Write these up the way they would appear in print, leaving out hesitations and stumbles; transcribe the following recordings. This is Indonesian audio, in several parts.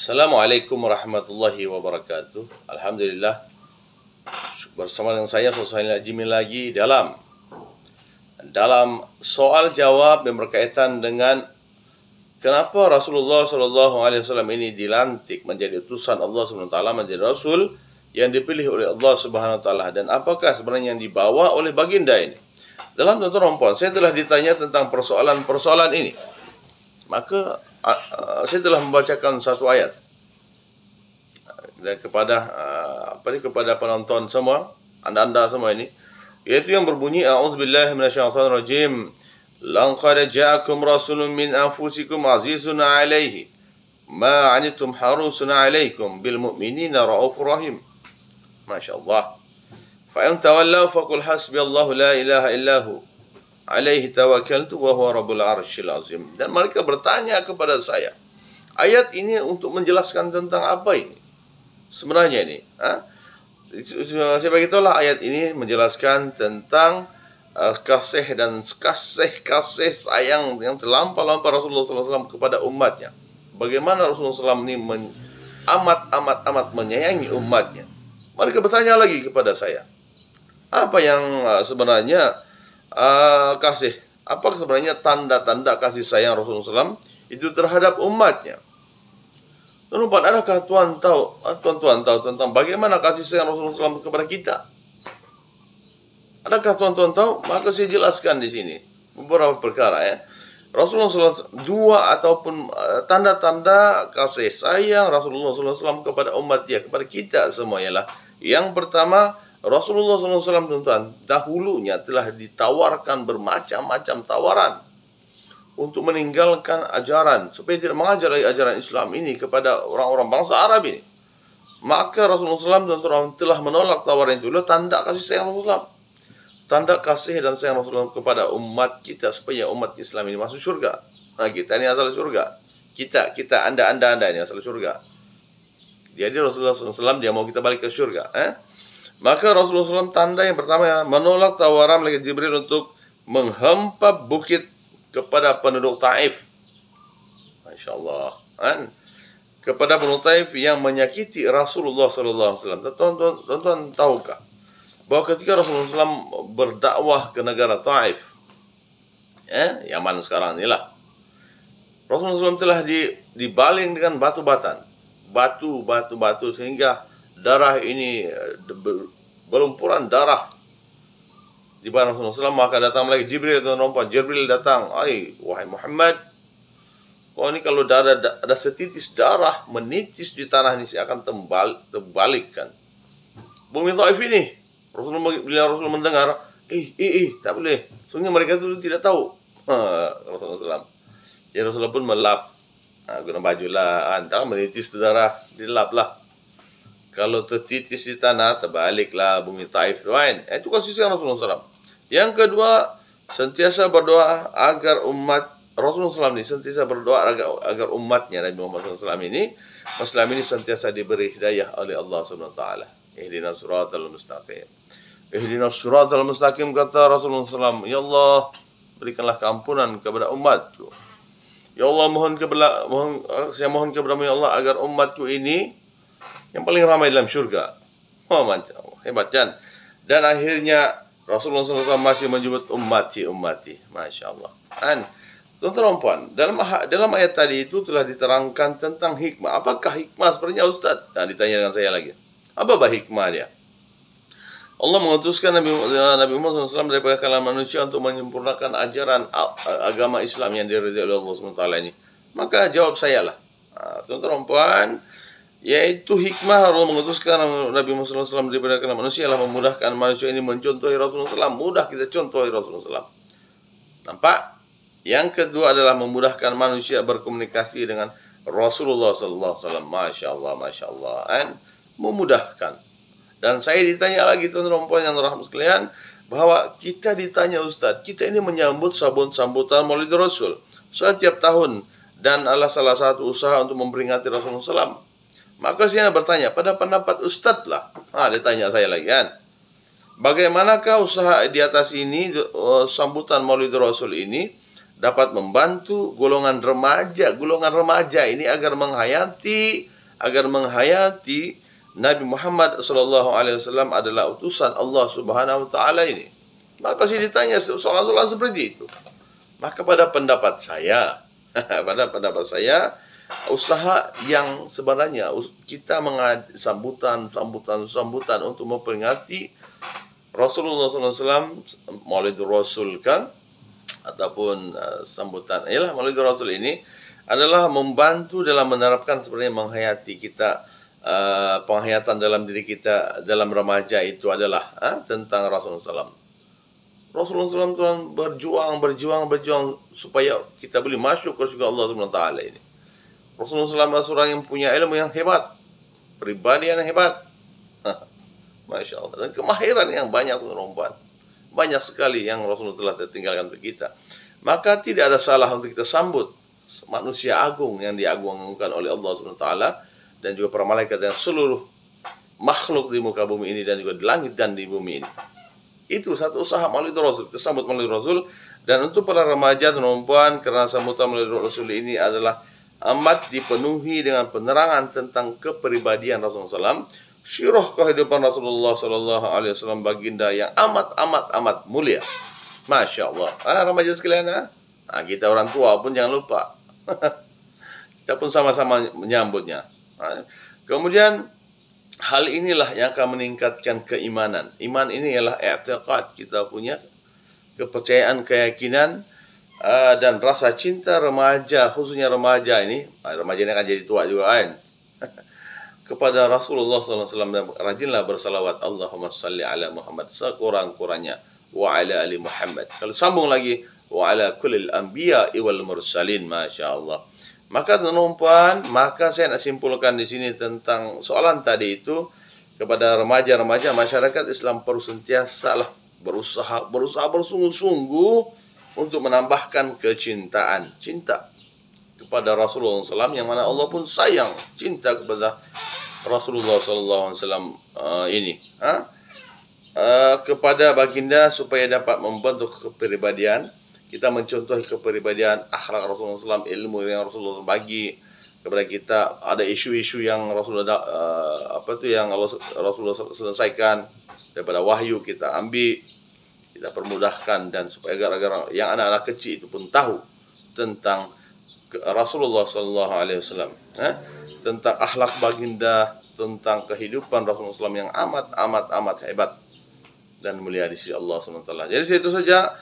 Assalamualaikum warahmatullahi wabarakatuh. Alhamdulillah, bersama dengan saya Suhail Jimil lagi dalam soal jawab yang berkaitan dengan kenapa Rasulullah SAW ini dilantik menjadi utusan Allah SWT, menjadi Rasul yang dipilih oleh Allah SWT, dan apakah sebenarnya yang dibawa oleh baginda ini. Dalam tuan-tuan dan puan, saya telah ditanya tentang persoalan-persoalan ini. Maka saya telah membacakan satu ayat dan kepada penonton semua, anda semua ini, yaitu yang berbunyi a'udzubillahi minasyaitonirrajim. Laqad ja'akum rasulun min anfusikum azizun 'alaihi ma 'anittum harisun 'alaikum bil mu'minina raufur rahim. Masyaallah. Fa in tawallaw faqul hasbiyallahu la ilaha illahu alaihi tawakkaltu wa huwa rabbul arsyil azim. Dan mereka bertanya kepada saya, ayat ini untuk menjelaskan tentang apa ini sebenarnya ini? Saya beritahulah, ayat ini menjelaskan tentang kasih sayang yang terlampau Rasulullah SAW kepada umatnya. Bagaimana Rasulullah SAW ini amat menyayangi umatnya. Mereka bertanya lagi kepada saya, apa yang sebenarnya apa sebenarnya tanda-tanda kasih sayang Rasulullah SAW itu terhadap umatnya? Tuan-tuan, adakah tuan-tuan tahu tentang bagaimana kasih sayang Rasulullah SAW kepada kita? Adakah tuan-tuan tahu? Maka saya jelaskan di sini beberapa perkara ya. Rasulullah SAW, dua ataupun tanda-tanda kasih sayang Rasulullah SAW kepada umat dia, kepada kita semua ialah, yang pertama, Rasulullah SAW tuan-tuan dahulunya telah ditawarkan bermacam-macam tawaran untuk meninggalkan ajaran, supaya tidak mengajar lagi ajaran Islam ini kepada orang-orang bangsa Arab ini. Maka Rasulullah SAW tuan-tuan telah menolak tawaran itu. Tanda kasih sayang Rasulullah, tanda kasih dan sayang Rasulullah kepada umat kita, supaya umat Islam ini masuk surga. Kita ini asal surga. Kita anda ini asal surga. Jadi Rasulullah SAW dia mau kita balik ke surga. Maka Rasulullah SAW tanda yang pertama menolak tawaran malaikat Jibril untuk menghempap bukit kepada penduduk Taif. Masya Allah. Kepada penduduk Taif yang menyakiti Rasulullah SAW. Tuan-tuan tahukah bahwa ketika Rasulullah SAW berdakwah ke negara Taif, Yaman sekarang inilah, Rasulullah SAW telah dibaling dengan batu sehingga darah ini berlumpuran darah di badan Rasulullah SAW. Maka datang lagi Jibril, Jibril datang, wahai Muhammad, kau ini kalau ada setitis darah menitis di tanah ini, saya akan terbalikkan bumi Taif ini. Bila Rasulullah mendengar, tak boleh. Sebenarnya mereka itu tidak tahu Rasulullah SAW. Ya Rasulullah pun melap, guna baju lah, antara menitis darah, dilap lah. Kalau tertitis di tanah, terbaliklah bumi Taif. Itu kasih sayang Rasulullah SAW. Yang kedua, sentiasa berdoa agar umat Rasulullah SAW ini sentiasa berdoa agar umatnya Nabi Muhammad SAW ini sentiasa diberi hidayah oleh Allah SWT. Ihdinas siratal mustaqim. Ihdinas siratal mustaqim, kata Rasulullah SAW. Ya Allah, berikanlah keampunan kepada umatku. Ya Allah, saya mohon kepada-Mu ya Allah agar umatku ini yang paling ramai dalam syurga. Hebat kan? Dan akhirnya Rasulullah SAW masih menyebut ummati. Masya Allah. Tuan-tuan dan puan, dalam ayat tadi itu telah diterangkan tentang hikmah. Apakah hikmah sebenarnya Ustaz? Ditanya dengan saya lagi. Apa hikmah dia? Allah mengutuskan Nabi Muhammad SAW daripada kalangan manusia untuk menyempurnakan ajaran agama Islam yang diridhai oleh Allah SWT ini. Maka jawab saya lah, tuan-tuan dan puan, yaitu hikmah Allah mengutuskan Nabi Muhammad SAW daripada kalangan manusia adalah memudahkan manusia ini mencontohi Rasulullah SAW. Mudah kita contohi Rasulullah SAW. Nampak? Yang kedua adalah memudahkan manusia berkomunikasi dengan Rasulullah SAW. Masya Allah. Memudahkan. Dan saya ditanya lagi tuan-tuan dan puan yang rahmat sekalian, bahwa kita ditanya, Ustaz, kita ini menyambut sambutan Maulid Rasul setiap tahun, dan adalah salah satu usaha untuk memperingati Rasulullah SAW. Maka saya bertanya, pada pendapat Ustaz lah, ditanya saya lagi kan, bagaimanakah usaha di atas ini, sambutan Maulid Rasul ini dapat membantu golongan remaja ini agar menghayati agar menghayati Nabi Muhammad SAW adalah utusan Allah Subhanahu Wa Taala ini. Maka sih ditanya soalan-soalan seperti itu. Maka pada pendapat saya, usaha yang sebenarnya kita sambutan untuk memperingati Rasulullah SAW, Maulidur Rasul kan, ataupun sambutan Maulidur Rasul ini adalah membantu dalam menerapkan sebenarnya menghayati kita, penghayatan dalam diri kita dalam remaja itu adalah tentang Rasulullah SAW. Rasulullah SAW Tuhan berjuang supaya kita boleh masuk ke surga Allah SWT ini. Rasulullah SAW seorang yang punya ilmu yang hebat, pribadi yang hebat, Masya Allah, dan kemahiran yang banyak tuan-tuan. Banyak sekali yang Rasulullah telah tertinggalkan untuk kita. Maka tidak ada salah untuk kita sambut manusia agung yang diagungkan oleh Allah SWT dan juga para malaikat dan seluruh makhluk di muka bumi ini dan juga di langit dan di bumi ini. Itu satu usaha Maulid Rasul, kita sambut Maulid Rasul. Dan untuk para remaja tuan-tuan, karena sambutan Maulid Rasul ini adalah amat dipenuhi dengan penerangan tentang kepribadian Rasulullah SAW, syirah kehidupan Rasulullah SAW, baginda yang amat mulia. Masya Allah. Remaja sekalian, kita orang tua pun jangan lupa. Kita pun sama-sama menyambutnya. Kemudian hal inilah yang akan meningkatkan keimanan. Iman ini ialah i'tiqad, kita punya kepercayaan, keyakinan, dan rasa cinta remaja, khususnya remaja ini akan jadi tua juga kan, kepada Rasulullah SAW. Dan rajinlah bersalawat, Allahumma salli ala Muhammad sekurang-kurangnya, wa ala ali Muhammad. Kalau sambung lagi, wa ala kullil anbiya'i wal mursalin. Masya Allah. Maka tuan-tuan, maka saya nak simpulkan di sini tentang soalan tadi itu, kepada remaja-remaja, masyarakat Islam perlu sentiasa berusaha bersungguh-sungguh untuk menambahkan kecintaan, cinta kepada Rasulullah SAW, yang mana Allah pun sayang, cinta kepada Rasulullah SAW ini, kepada baginda, supaya dapat membentuk kepribadian kita, mencontohi kepribadian akhlak Rasulullah SAW, ilmu yang Rasulullah bagi kepada kita. Ada isu-isu yang Rasulullah yang Rasulullah selesaikan daripada wahyu, kita ambil, kita permudahkan, dan supaya agar yang anak-anak kecil itu pun tahu tentang Rasulullah SAW, tentang akhlak baginda, tentang kehidupan Rasulullah SAW yang amat hebat dan mulia di sisi Allah SWT. Jadi itu saja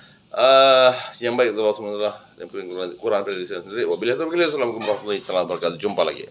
yang baik dari Allah SWT, dan kurang dari saya sendiri. Wabillahi taufiq, wassalamualaikum warahmatullahi wabarakatuh. Jumpa lagi.